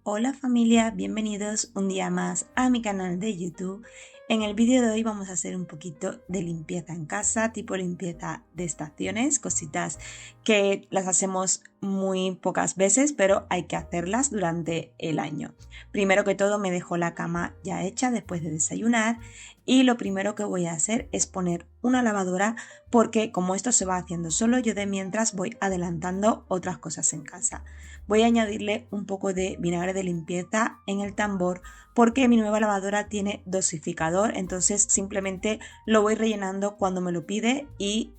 Hola familia, bienvenidos un día más a mi canal de YouTube. En el vídeo de hoy vamos a hacer un poquito de limpieza en casa, tipo limpieza de estaciones, cositas que las hacemos muy pocas veces, pero hay que hacerlas durante el año. Primero que todo me dejo la cama ya hecha después de desayunar y lo primero que voy a hacer es poner una lavadora porque como esto se va haciendo solo, yo de mientras voy adelantando otras cosas en casa. Voy a añadirle un poco de vinagre de limpieza en el tambor porque mi nueva lavadora tiene dosificador, entonces simplemente lo voy rellenando cuando me lo pide y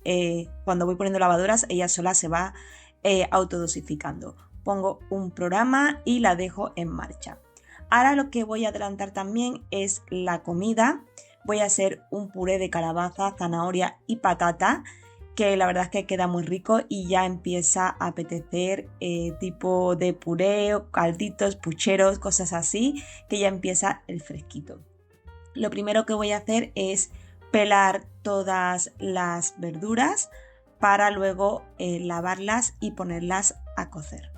cuando voy poniendo lavadoras ella sola se va autodosificando. Pongo un programa y la dejo en marcha. Ahora lo que voy a adelantar también es la comida. Voy a hacer un puré de calabaza, zanahoria y patata, que la verdad es que queda muy rico y ya empieza a apetecer tipo de puré, calditos, pucheros, cosas así, que ya empieza el fresquito. Lo primero que voy a hacer es pelar todas las verduras para luego lavarlas y ponerlas a cocer.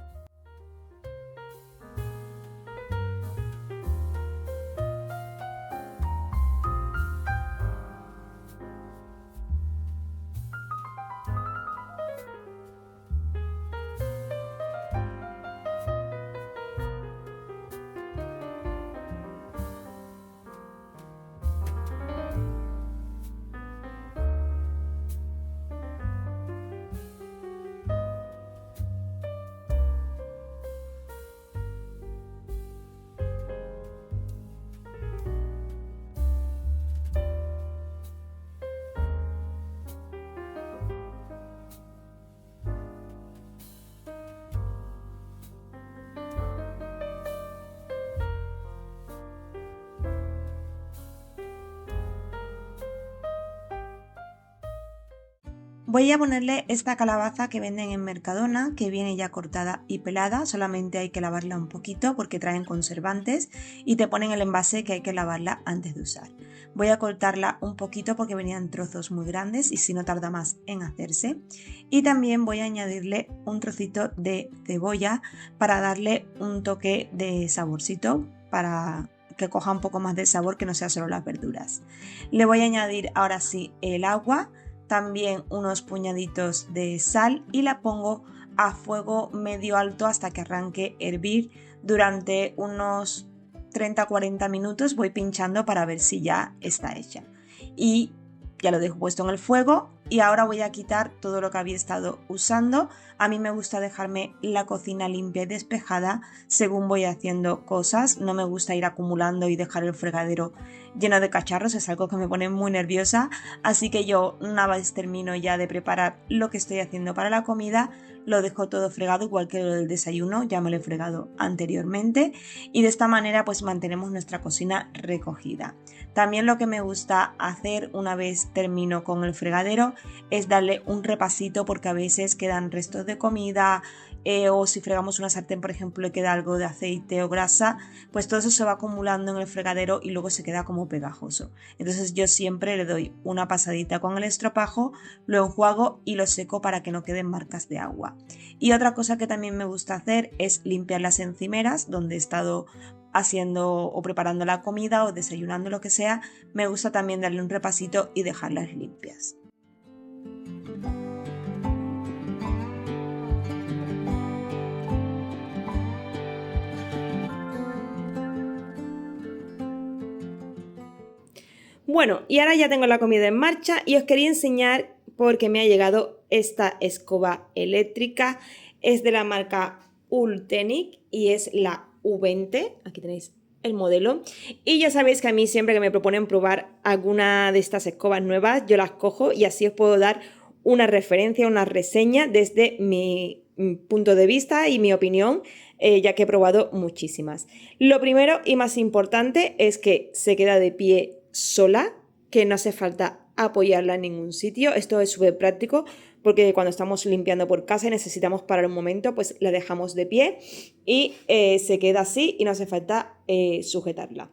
Voy a ponerle esta calabaza que venden en Mercadona, que viene ya cortada y pelada, solamente hay que lavarla un poquito porque traen conservantes y te ponen el envase que hay que lavarla antes de usar. Voy a cortarla un poquito porque venían trozos muy grandes y si no tarda más en hacerse. Y también voy a añadirle un trocito de cebolla para darle un toque de saborcito, para que coja un poco más de sabor, que no sea solo las verduras. Le voy a añadir ahora sí el agua, también unos puñaditos de sal y la pongo a fuego medio alto hasta que arranque a hervir durante unos 30-40 minutos. Voy pinchando para ver si ya está hecha y ya lo dejo puesto en el fuego. Y ahora voy a quitar todo lo que había estado usando. A mí me gusta dejarme la cocina limpia y despejada según voy haciendo cosas. No me gusta ir acumulando y dejar el fregadero lleno de cacharros, es algo que me pone muy nerviosa. Así que yo, una vez termino ya de preparar lo que estoy haciendo para la comida, lo dejo todo fregado, igual que lo del desayuno, ya me lo he fregado anteriormente. Y de esta manera pues mantenemos nuestra cocina recogida. También lo que me gusta hacer una vez termino con el fregadero es darle un repasito porque a veces quedan restos de comida o si fregamos una sartén, por ejemplo, y queda algo de aceite o grasa, pues todo eso se va acumulando en el fregadero y luego se queda como pegajoso. Entonces yo siempre le doy una pasadita con el estropajo, lo enjuago y lo seco para que no queden marcas de agua. Y otra cosa que también me gusta hacer es limpiar las encimeras donde he estado haciendo o preparando la comida o desayunando, lo que sea. Me gusta también darle un repasito y dejarlas limpias. Bueno, y ahora ya tengo la comida en marcha y os quería enseñar porque me ha llegado esta escoba eléctrica. Es de la marca Ultenic y es la U20. Aquí tenéis el modelo. Y ya sabéis que a mí siempre que me proponen probar alguna de estas escobas nuevas, yo las cojo y así os puedo dar una referencia, una reseña desde mi punto de vista y mi opinión, ya que he probado muchísimas. Lo primero y más importante es que se queda de pie sola, que no hace falta apoyarla en ningún sitio. Esto es súper práctico porque cuando estamos limpiando por casa y necesitamos parar un momento, pues la dejamos de pie y se queda así y no hace falta sujetarla.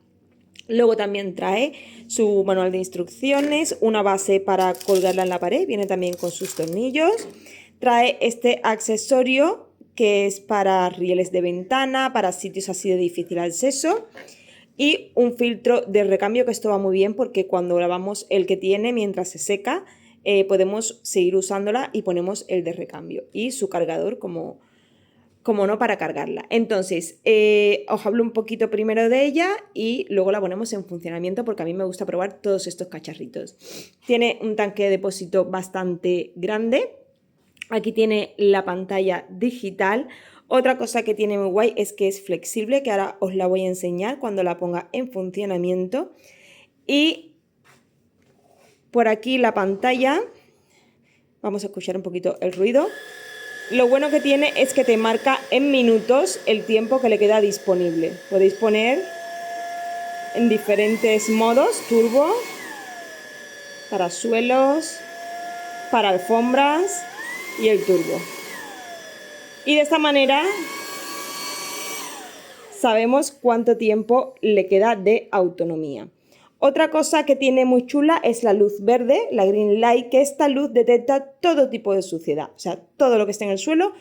Luego también trae su manual de instrucciones, una base para colgarla en la pared, viene también con sus tornillos. Trae este accesorio que es para rieles de ventana, para sitios así de difícil acceso. Y un filtro de recambio, que esto va muy bien porque cuando lavamos el que tiene mientras se seca, podemos seguir usándola y ponemos el de recambio. Y su cargador como no para cargarla. Entonces, os hablo un poquito primero de ella y luego la ponemos en funcionamiento porque a mí me gusta probar todos estos cacharritos. Tiene un tanque de depósito bastante grande. Aquí tiene la pantalla digital. Otra cosa que tiene muy guay es que es flexible, que ahora os la voy a enseñar cuando la ponga en funcionamiento. Y por aquí la pantalla, vamos a escuchar un poquito el ruido. Lo bueno que tiene es que te marca en minutos el tiempo que le queda disponible. Podéis poner en diferentes modos: turbo, para suelos, para alfombras y el turbo. Y de esta manera sabemos cuánto tiempo le queda de autonomía. Otra cosa que tiene muy chula es la luz verde, la green light, que esta luz detecta todo tipo de suciedad, o sea, todo lo que esté en el suelo.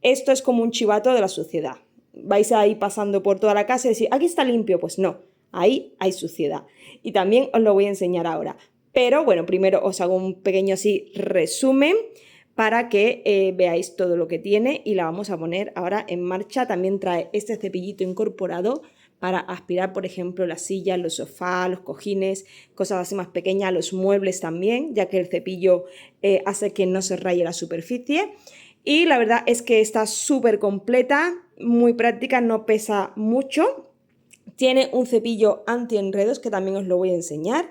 Esto es como un chivato de la suciedad. Vais ahí pasando por toda la casa y decís, aquí está limpio. Pues no, ahí hay suciedad. Y también os lo voy a enseñar ahora. Pero bueno, primero os hago un pequeño así resumen para que veáis todo lo que tiene y la vamos a poner ahora en marcha. También trae este cepillito incorporado para aspirar, por ejemplo, las sillas, los sofás, los cojines, cosas así más pequeñas, los muebles también, ya que el cepillo hace que no se raye la superficie. Y la verdad es que está súper completa, muy práctica, no pesa mucho. Tiene un cepillo anti-enredos que también os lo voy a enseñar.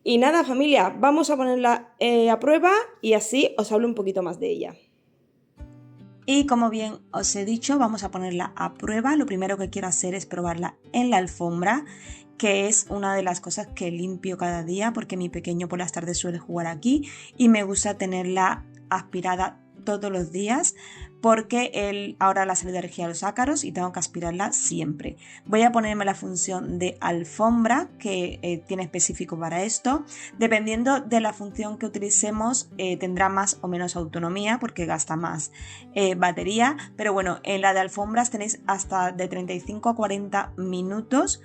Y nada, familia, vamos a ponerla a prueba y así os hablo un poquito más de ella. Y como bien os he dicho, vamos a ponerla a prueba. Lo primero que quiero hacer es probarla en la alfombra, que es una de las cosas que limpio cada día porque mi pequeño por las tardes suele jugar aquí y me gusta tenerla aspirada todos los días porque él ahora la salida de alergia a los ácaros y tengo que aspirarla siempre. Voy a ponerme la función de alfombra que tiene específico para esto. Dependiendo de la función que utilicemos tendrá más o menos autonomía porque gasta más batería, pero bueno, en la de alfombras tenéis hasta de 35 a 40 minutos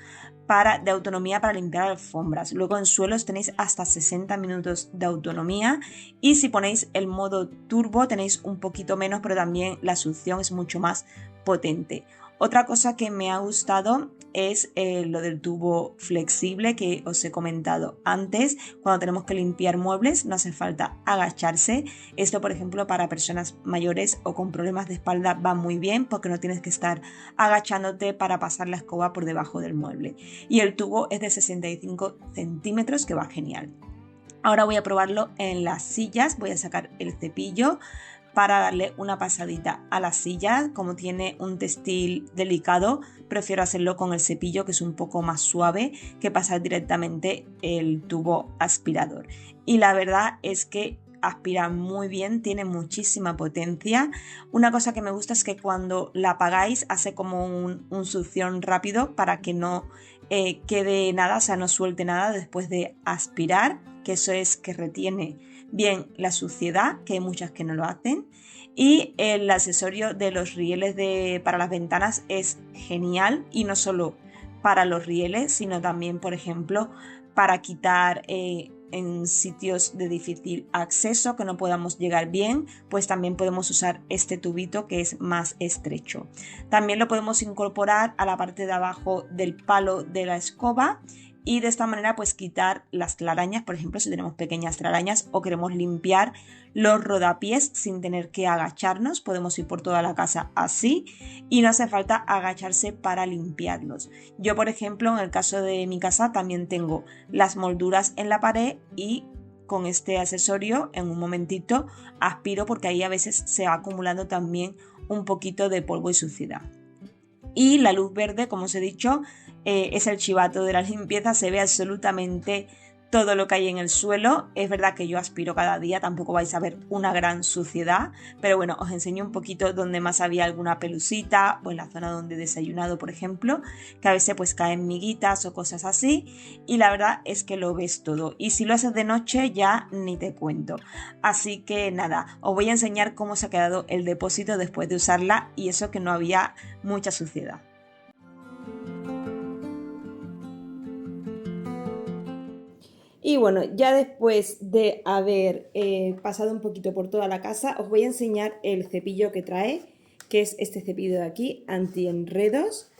de autonomía para limpiar alfombras. Luego en suelos tenéis hasta 60 minutos de autonomía y si ponéis el modo turbo tenéis un poquito menos, pero también la succión es mucho más potente. Otra cosa que me ha gustado es lo del tubo flexible que os he comentado antes. Cuando tenemos que limpiar muebles no hace falta agacharse. Esto, por ejemplo, para personas mayores o con problemas de espalda va muy bien porque no tienes que estar agachándote para pasar la escoba por debajo del mueble. Y el tubo es de 65 centímetros que va genial. Ahora voy a probarlo en las sillas. Voy a sacar el cepillo para darle una pasadita a la silla. Como tiene un textil delicado, prefiero hacerlo con el cepillo, que es un poco más suave que pasar directamente el tubo aspirador. Y la verdad es que aspira muy bien, tiene muchísima potencia. Una cosa que me gusta es que cuando la apagáis hace como un succión rápido para que no quede nada, o sea, no suelte nada después de aspirar, que eso es que retiene bien la suciedad, que hay muchas que no lo hacen. Y el accesorio de los rieles para las ventanas es genial, y no solo para los rieles, sino también, por ejemplo, para quitar en sitios de difícil acceso que no podamos llegar bien, pues también podemos usar este tubito que es más estrecho. También lo podemos incorporar a la parte de abajo del palo de la escoba y de esta manera pues quitar las telarañas, por ejemplo, si tenemos pequeñas telarañas o queremos limpiar los rodapiés sin tener que agacharnos, podemos ir por toda la casa así y no hace falta agacharse para limpiarlos. Yo, por ejemplo, en el caso de mi casa también tengo las molduras en la pared y con este accesorio en un momentito aspiro porque ahí a veces se va acumulando también un poquito de polvo y suciedad. Y la luz verde, como os he dicho, es el chivato de la limpieza, se ve absolutamente todo lo que hay en el suelo. Es verdad que yo aspiro cada día, tampoco vais a ver una gran suciedad, pero bueno, os enseño un poquito donde más había alguna pelusita o en la zona donde he desayunado, por ejemplo, que a veces pues caen miguitas o cosas así, y la verdad es que lo ves todo, y si lo haces de noche ya ni te cuento. Así que nada, os voy a enseñar cómo se ha quedado el depósito después de usarla, y eso que no había mucha suciedad. Y bueno, ya después de haber pasado un poquito por toda la casa, os voy a enseñar el cepillo que trae, que es este cepillo de aquí, anti-enredos.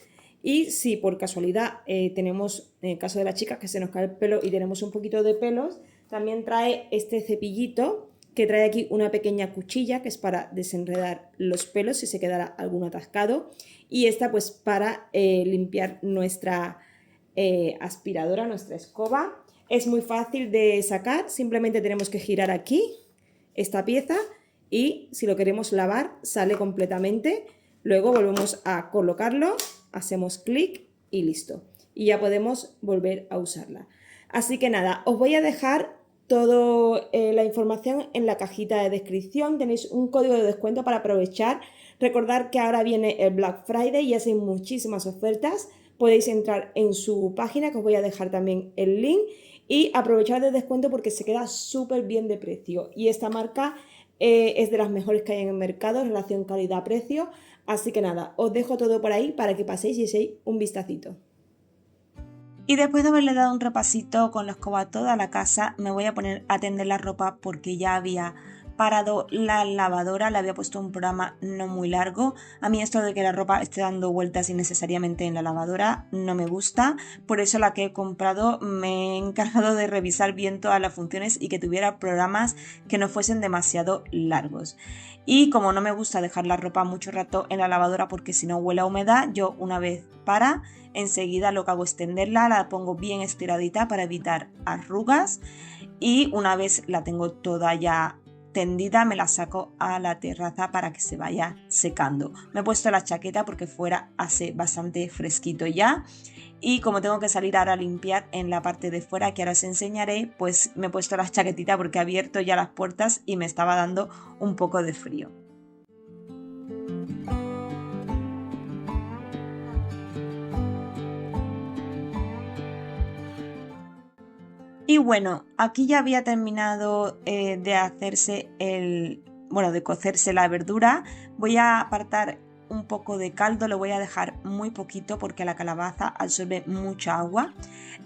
Y si por casualidad tenemos, en el caso de la chica, que se nos cae el pelo y tenemos un poquito de pelos, también trae este cepillito que trae aquí una pequeña cuchilla, que es para desenredar los pelos si se quedara alguno atascado. Y esta pues para limpiar nuestra aspiradora, nuestra escoba. Es muy fácil de sacar, simplemente tenemos que girar aquí esta pieza y si lo queremos lavar sale completamente. Luego volvemos a colocarlo, hacemos clic y listo. Y ya podemos volver a usarla. Así que nada, os voy a dejar toda la información en la cajita de descripción. Tenéis un código de descuento para aprovechar. Recordad que ahora viene el Black Friday y hacen muchísimas ofertas. Podéis entrar en su página, que os voy a dejar también el link, y aprovechar el descuento porque se queda súper bien de precio. Y esta marca es de las mejores que hay en el mercado en relación calidad-precio. Así que nada, os dejo todo por ahí para que paséis y echéis un vistacito. Y después de haberle dado un repasito con la escoba a toda la casa, me voy a poner a tender la ropa porque ya había parado la lavadora, le había puesto un programa no muy largo. A mí esto de que la ropa esté dando vueltas innecesariamente en la lavadora no me gusta, por eso la que he comprado me he encargado de revisar bien todas las funciones y que tuviera programas que no fuesen demasiado largos. Y como no me gusta dejar la ropa mucho rato en la lavadora porque si no huele a humedad, yo una vez enseguida lo que hago es tenderla, la pongo bien estiradita para evitar arrugas, y una vez la tengo toda ya tendida me la saco a la terraza para que se vaya secando. Me he puesto la chaqueta porque fuera hace bastante fresquito ya, y como tengo que salir ahora a limpiar en la parte de fuera que ahora os enseñaré, pues me he puesto la chaquetita porque he abierto ya las puertas y me estaba dando un poco de frío. Y bueno, aquí ya había terminado de cocerse la verdura. Voy a apartar un poco de caldo, lo voy a dejar muy poquito porque la calabaza absorbe mucha agua.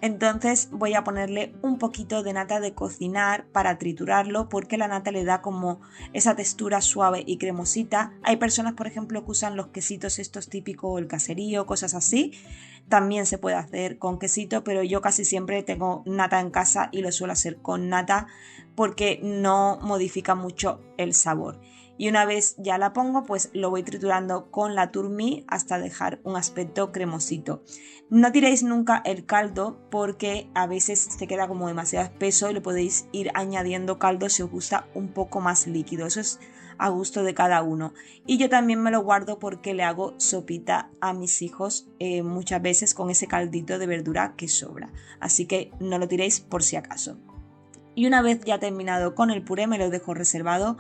Entonces voy a ponerle un poquito de nata de cocinar para triturarlo, porque la nata le da como esa textura suave y cremosita. Hay personas, por ejemplo, que usan los quesitos estos típicos, el caserío, cosas así. También se puede hacer con quesito, pero yo casi siempre tengo nata en casa y lo suelo hacer con nata porque no modifica mucho el sabor. Y una vez ya la pongo, pues lo voy triturando con la turmí hasta dejar un aspecto cremosito. No tiréis nunca el caldo porque a veces se queda como demasiado espeso y le podéis ir añadiendo caldo si os gusta un poco más líquido. Eso es a gusto de cada uno. Y yo también me lo guardo porque le hago sopita a mis hijos muchas veces con ese caldito de verdura que sobra. Así que no lo tiréis por si acaso. Y una vez ya terminado con el puré, me lo dejo reservado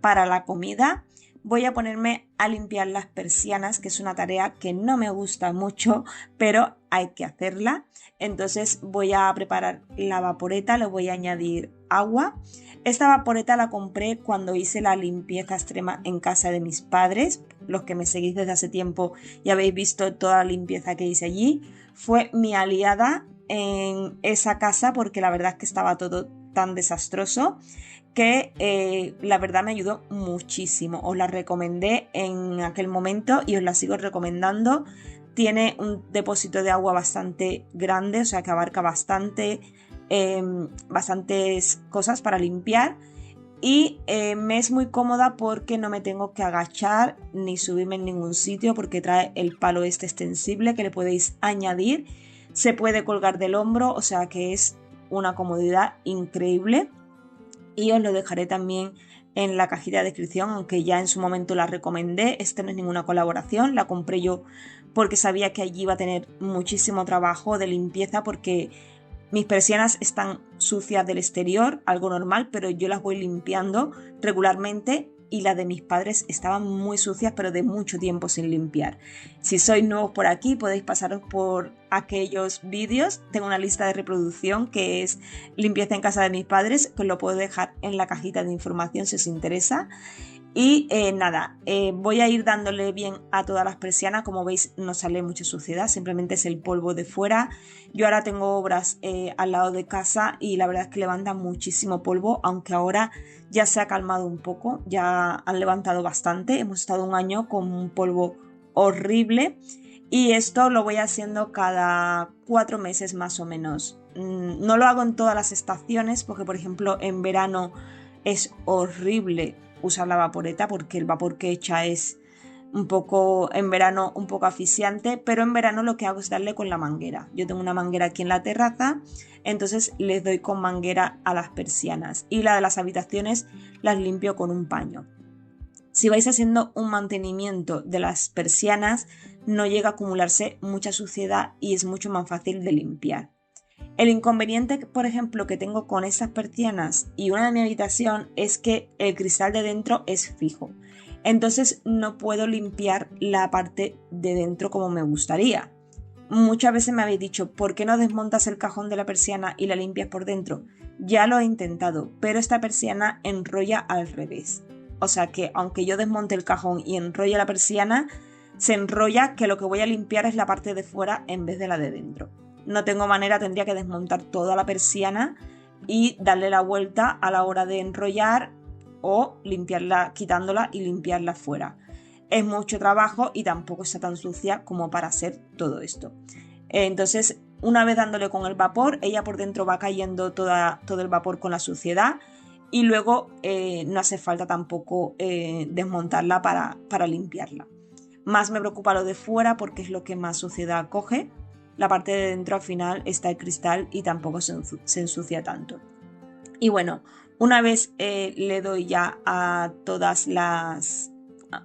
para la comida. Voy a ponerme a limpiar las persianas, que es una tarea que no me gusta mucho, pero hay que hacerla. Entonces voy a preparar la vaporeta, le voy a añadir agua. Esta vaporeta la compré cuando hice la limpieza extrema en casa de mis padres. Los que me seguís desde hace tiempo y habéis visto toda la limpieza que hice allí. Fue mi aliada en esa casa porque la verdad es que estaba todo tan desastroso que la verdad me ayudó muchísimo. Os la recomendé en aquel momento y os la sigo recomendando. Tiene un depósito de agua bastante grande, o sea que abarca bastantes cosas para limpiar, y me es muy cómoda porque no me tengo que agachar ni subirme en ningún sitio porque trae el palo este extensible que le podéis añadir. Se puede colgar del hombro, o sea que es una comodidad increíble, y os lo dejaré también en la cajita de descripción, aunque ya en su momento la recomendé. Esta no es ninguna colaboración, la compré yo porque sabía que allí iba a tener muchísimo trabajo de limpieza, porque Mis persianas están sucias del exterior, algo normal, pero yo las voy limpiando regularmente y las de mis padres estaban muy sucias, pero de mucho tiempo sin limpiar. Si sois nuevos por aquí, podéis pasaros por aquellos vídeos. Tengo una lista de reproducción que es limpieza en casa de mis padres, que os lo puedo dejar en la cajita de información si os interesa. Y nada, voy a ir dándole bien a todas las persianas. Como veis, no sale mucha suciedad, simplemente es el polvo de fuera. Yo ahora tengo obras al lado de casa y la verdad es que levantan muchísimo polvo, aunque ahora ya se ha calmado un poco, ya han levantado bastante. Hemos estado un año con un polvo horrible y esto lo voy haciendo cada 4 meses más o menos. No lo hago en todas las estaciones porque, por ejemplo, en verano es horrible usar la vaporeta porque el vapor que echa es un poco, en verano, un poco asfixiante, pero en verano lo que hago es darle con la manguera. Yo tengo una manguera aquí en la terraza, entonces les doy con manguera a las persianas y la de las habitaciones las limpio con un paño. Si vais haciendo un mantenimiento de las persianas, no llega a acumularse mucha suciedad y es mucho más fácil de limpiar. El inconveniente, por ejemplo, que tengo con estas persianas y una de mi habitación es que el cristal de dentro es fijo. Entonces no puedo limpiar la parte de dentro como me gustaría. Muchas veces me habéis dicho, ¿por qué no desmontas el cajón de la persiana y la limpias por dentro? Ya lo he intentado, pero esta persiana enrolla al revés. O sea que aunque yo desmonte el cajón y enrolle la persiana, se enrolla que lo que voy a limpiar es la parte de fuera en vez de la de dentro. No tengo manera, tendría que desmontar toda la persiana y darle la vuelta a la hora de enrollar o limpiarla, quitándola y limpiarla fuera. Es mucho trabajo y tampoco está tan sucia como para hacer todo esto. Entonces, una vez dándole con el vapor, ella por dentro va cayendo todo el vapor con la suciedad y luego no hace falta tampoco desmontarla para limpiarla. Más me preocupa lo de fuera porque es lo que más suciedad coge. La parte de dentro al final está el cristal y tampoco se ensucia tanto. Y bueno, una vez le doy ya a todas las,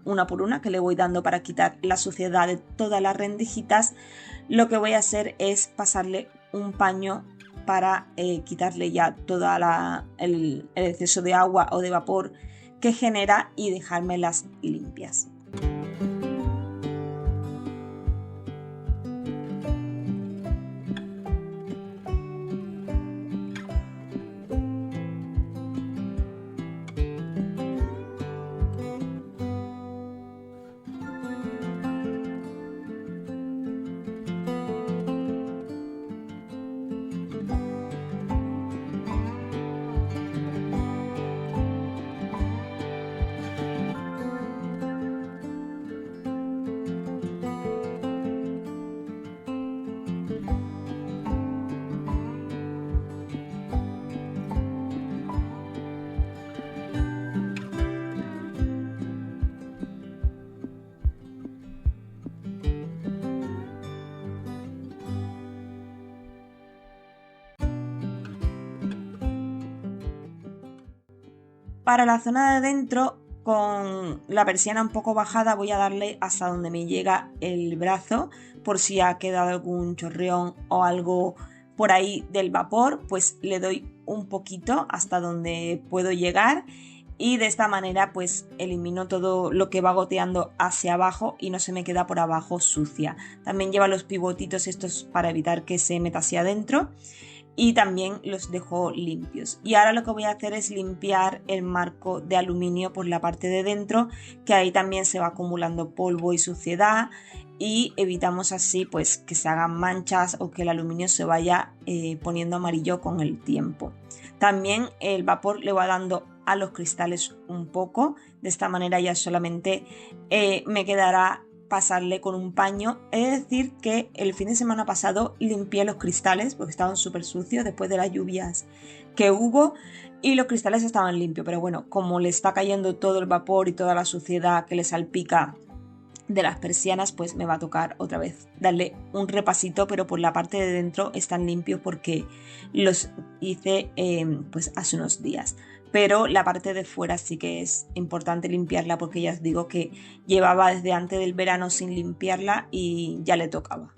una por una, que le voy dando para quitar la suciedad de todas las rendijitas, lo que voy a hacer es pasarle un paño para quitarle ya todo el exceso de agua o de vapor que genera y dejármelas limpias. Para la zona de dentro, con la persiana un poco bajada, voy a darle hasta donde me llega el brazo, por si ha quedado algún chorreón o algo por ahí del vapor, pues le doy un poquito hasta donde puedo llegar y de esta manera pues elimino todo lo que va goteando hacia abajo y no se me queda por abajo sucia. También lleva los pivotitos estos para evitar que se meta hacia adentro. Y también los dejo limpios. Y ahora lo que voy a hacer es limpiar el marco de aluminio por la parte de dentro, que ahí también se va acumulando polvo y suciedad y evitamos así pues que se hagan manchas o que el aluminio se vaya poniendo amarillo con el tiempo. También el vapor le va dando a los cristales un poco, de esta manera ya solamente me quedará pasarle con un paño. He de decir que el fin de semana pasado limpié los cristales porque estaban súper sucios después de las lluvias que hubo y los cristales estaban limpios, pero bueno, como le está cayendo todo el vapor y toda la suciedad que le salpica de las persianas, pues me va a tocar otra vez darle un repasito, pero por la parte de dentro están limpios porque los hice pues hace unos días. Pero la parte de fuera sí que es importante limpiarla porque ya os digo que llevaba desde antes del verano sin limpiarla y ya le tocaba.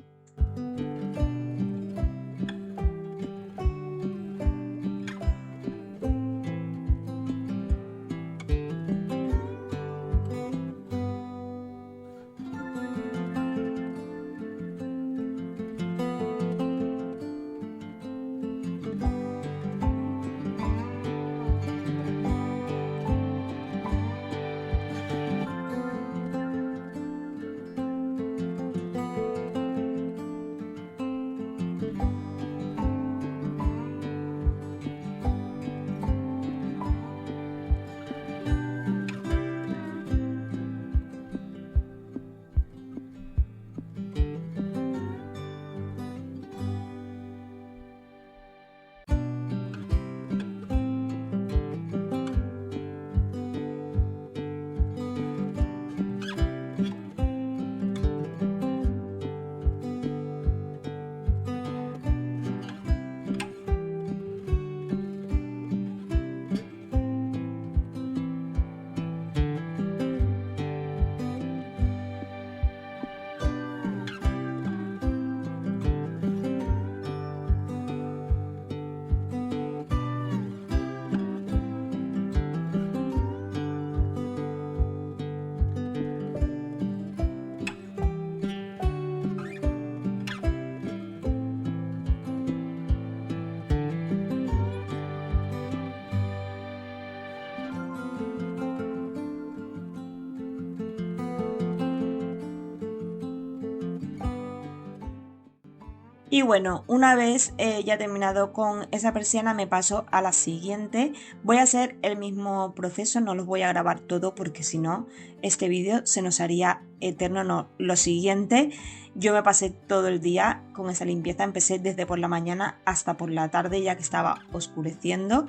Y bueno, una vez ya terminado con esa persiana me paso a la siguiente. Voy a hacer el mismo proceso, no los voy a grabar todo porque si no este vídeo se nos haría eterno. No, lo siguiente, yo me pasé todo el día con esa limpieza, empecé desde por la mañana hasta por la tarde ya que estaba oscureciendo,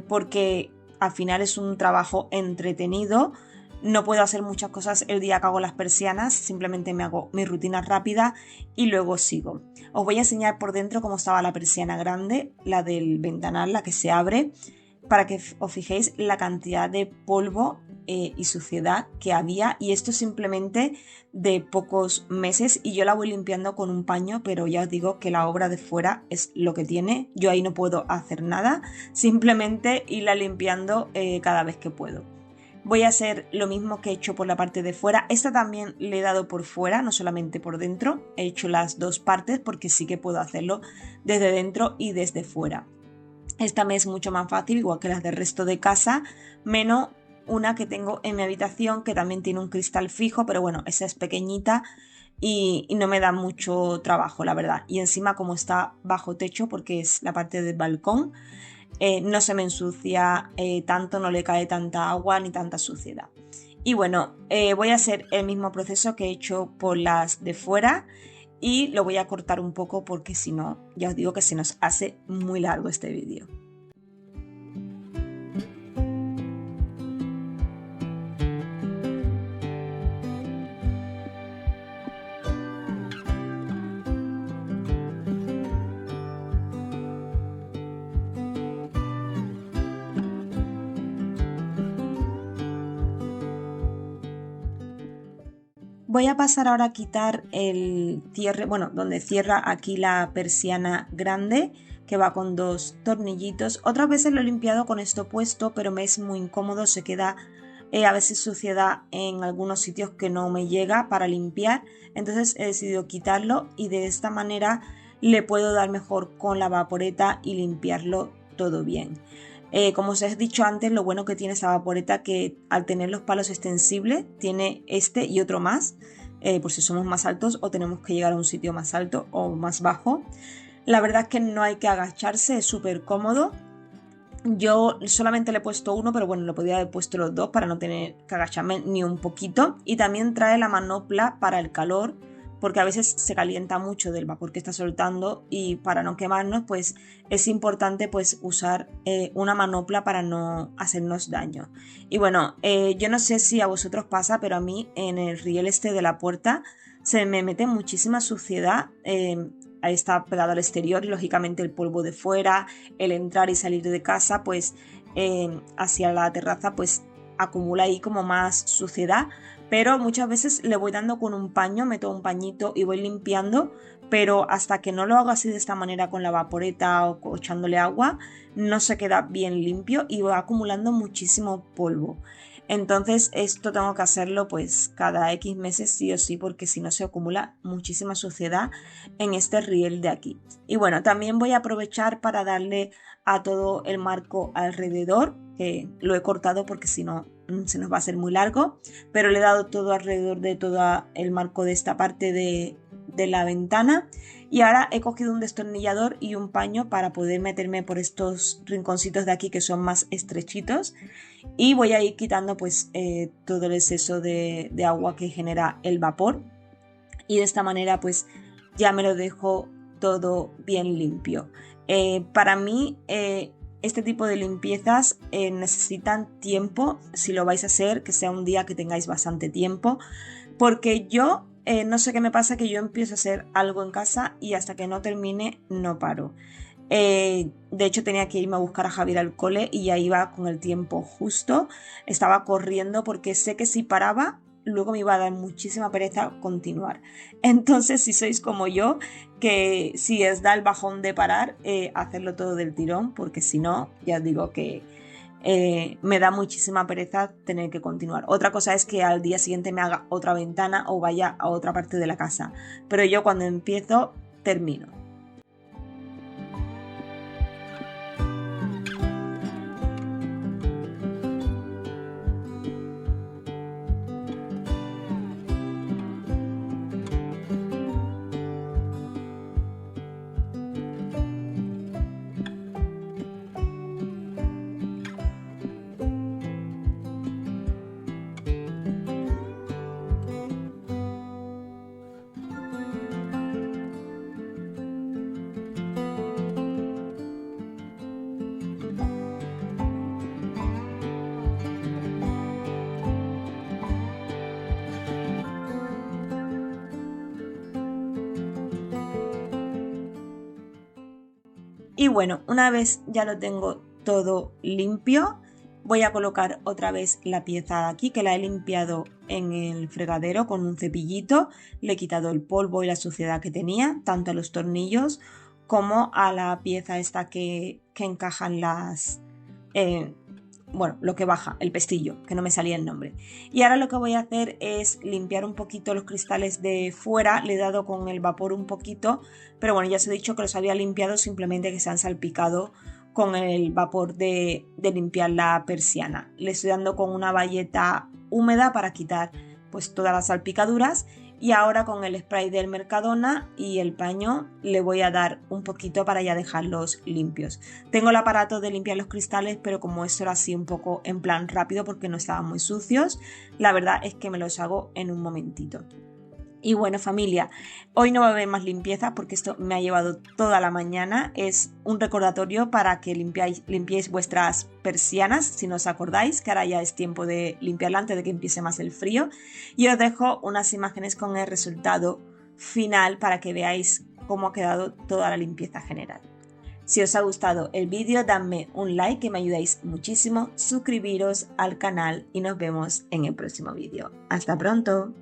porque al final es un trabajo entretenido. No puedo hacer muchas cosas el día que hago las persianas, simplemente me hago mi rutina rápida y luego sigo. Os voy a enseñar por dentro cómo estaba la persiana grande, la del ventanal, la que se abre, para que os fijéis la cantidad de polvo y suciedad que había, y esto simplemente de pocos meses, y yo la voy limpiando con un paño, pero ya os digo que la obra de fuera es lo que tiene, yo ahí no puedo hacer nada, simplemente irla limpiando cada vez que puedo. Voy a hacer lo mismo que he hecho por la parte de fuera. Esta también le he dado por fuera, no solamente por dentro. He hecho las dos partes porque sí que puedo hacerlo desde dentro y desde fuera. Esta me es mucho más fácil, igual que las del resto de casa, menos una que tengo en mi habitación que también tiene un cristal fijo, pero bueno, esa es pequeñita y no me da mucho trabajo, la verdad. Y encima como está bajo techo, porque es la parte del balcón, no se me ensucia tanto, no le cae tanta agua ni tanta suciedad. Y bueno, voy a hacer el mismo proceso que he hecho por las de fuera y lo voy a cortar un poco porque si no, ya os digo que se nos hace muy largo este vídeo. Voy a pasar ahora a quitar el cierre, bueno, donde cierra aquí la persiana grande, que va con dos tornillitos. Otras veces lo he limpiado con esto puesto, pero me es muy incómodo, se queda a veces suciedad en algunos sitios que no me llega para limpiar. Entonces he decidido quitarlo y de esta manera le puedo dar mejor con la vaporeta y limpiarlo todo bien. Como os he dicho antes, lo bueno que tiene esta vaporeta que al tener los palos extensibles tiene este y otro más, por si somos más altos o tenemos que llegar a un sitio más alto o más bajo. La verdad es que no hay que agacharse, es súper cómodo. Yo solamente le he puesto uno, pero bueno, lo podría haber puesto los dos para no tener que agacharme ni un poquito. Y también trae la manopla para el calor, porque a veces se calienta mucho del vapor que está soltando y para no quemarnos pues es importante pues usar una manopla para no hacernos daño. Y bueno, yo no sé si a vosotros pasa, pero a mí en el riel este de la puerta se me mete muchísima suciedad. Ahí está pegado al exterior y lógicamente el polvo de fuera, el entrar y salir de casa pues hacia la terraza pues acumula ahí como más suciedad, pero muchas veces le voy dando con un paño, meto un pañito y voy limpiando, pero hasta que no lo hago así de esta manera con la vaporeta o echándole agua, no se queda bien limpio y va acumulando muchísimo polvo. Entonces esto tengo que hacerlo pues cada X meses sí o sí, porque si no se acumula muchísima suciedad en este riel de aquí. Y bueno, también voy a aprovechar para darle a todo el marco alrededor, que lo he cortado porque si no se nos va a hacer muy largo, pero le he dado todo alrededor de todo el marco de esta parte de la ventana. Y ahora he cogido un destornillador y un paño para poder meterme por estos rinconcitos de aquí que son más estrechitos, y voy a ir quitando pues todo el exceso de agua que genera el vapor, y de esta manera pues ya me lo dejo todo bien limpio. Para mí este tipo de limpiezas necesitan tiempo. Si lo vais a hacer, que sea un día que tengáis bastante tiempo, porque yo no sé qué me pasa, que yo empiezo a hacer algo en casa y hasta que no termine no paro. De hecho tenía que irme a buscar a Javier al cole y ya iba con el tiempo justo, estaba corriendo porque sé que si paraba luego me iba a dar muchísima pereza continuar. Entonces si sois como yo, que si os da el bajón de parar, hacerlo todo del tirón, porque si no, ya os digo que me da muchísima pereza tener que continuar. Otra cosa es que al día siguiente me haga otra ventana o vaya a otra parte de la casa, pero yo cuando empiezo termino. Y bueno, una vez ya lo tengo todo limpio, voy a colocar otra vez la pieza de aquí, que la he limpiado en el fregadero con un cepillito. Le he quitado el polvo y la suciedad que tenía, tanto a los tornillos como a la pieza esta que encajan las... bueno, lo que baja, el pestillo, que no me salía el nombre. Y ahora lo que voy a hacer es limpiar un poquito los cristales de fuera. Le he dado con el vapor un poquito, pero bueno, ya os he dicho que los había limpiado, simplemente que se han salpicado con el vapor de limpiar la persiana. Le estoy dando con una bayeta húmeda para quitar pues todas las salpicaduras. Y ahora con el spray del Mercadona y el paño le voy a dar un poquito para ya dejarlos limpios. Tengo el aparato de limpiar los cristales, pero como esto era así un poco en plan rápido porque no estaban muy sucios, la verdad es que me los hago en un momentito. Y bueno, familia, hoy no va a haber más limpieza porque esto me ha llevado toda la mañana. Es un recordatorio para que limpiéis vuestras persianas, si no os acordáis, que ahora ya es tiempo de limpiarla antes de que empiece más el frío. Y os dejo unas imágenes con el resultado final para que veáis cómo ha quedado toda la limpieza general. Si os ha gustado el vídeo, dadme un like que me ayudáis muchísimo, suscribiros al canal y nos vemos en el próximo vídeo. ¡Hasta pronto!